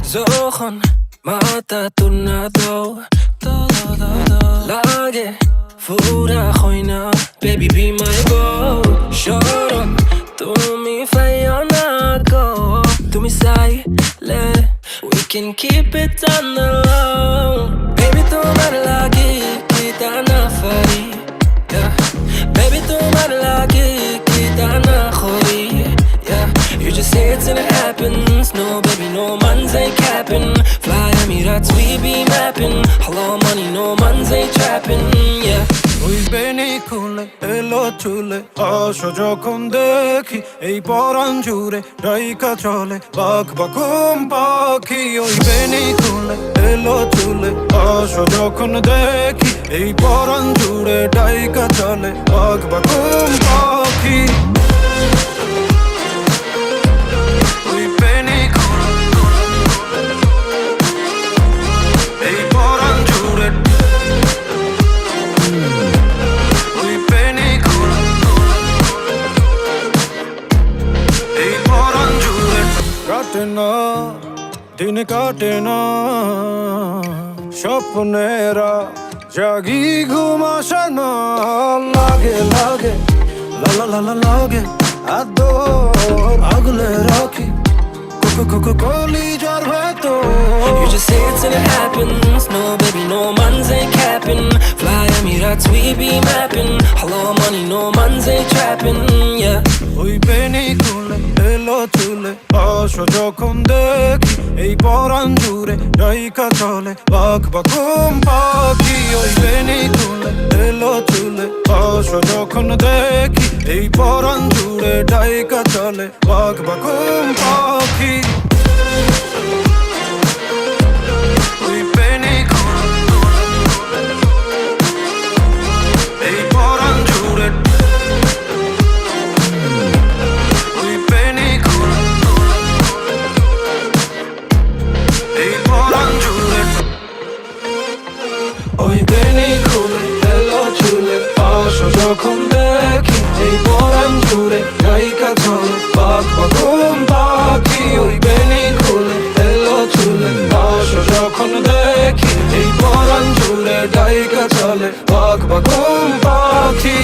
যখন মাথা তুর্নাদো লাগে ফুরা হয় না baby be my goal শরম তুমি ফাইও না গো তুমি চাইলে we can keep it on the low baby তোমার লাগে কি তা না পারি baby তোমার লাগে কি তা না করি you just say it till it happens no baby no man's ain't capping fly Emirates we be mapping hello money no man's ain't trapping yeah ওই বেনি খুলে এলো চুলে আসো যখন দেখি এই পরাণ জুড়ে ডাইকা চলে বাঘ বাকুম পাখি ওই বেনি খুলে এলো চুলে আসো যখন দেখি এই পরাণ জুড়ে ডাইকা চলে বাঘ বাকুম পাখি কাটে না দিন কাটে না স্বপ্নেরা জাগি ঘুম আসে না লাগে লাগে লা লা লা লাগে আদর আগলে রাখি কলিজার ভেতর you just say it till it happens no baby no man's ain't capping fly Emirates we be mapping hello money no man's ain't trapping yeah ওই বেনি খুলে এলো চুলে আসো যখন দেখি এই পরাণ জুড়ে ডাইকা চলে বাঘ বাকুম পাখি ওই বেনি খুলে এলো চুলে আসো যখন দেখি এই পরাণ জুড়ে ডাইকা চলে বাঘ বাকুম পাখি ওই বেনি খুলে এলো চুলে আসো যখন দেখি এই পরাণ জুড়ে ডাইকা চলে বাঘ বাকুম পাখি ওই বেনি খুলে এলো চুলে আসো যখন দেখি এই পরাণ জুড়ে ডাইকা চলে বাঘ বাকুম পাখি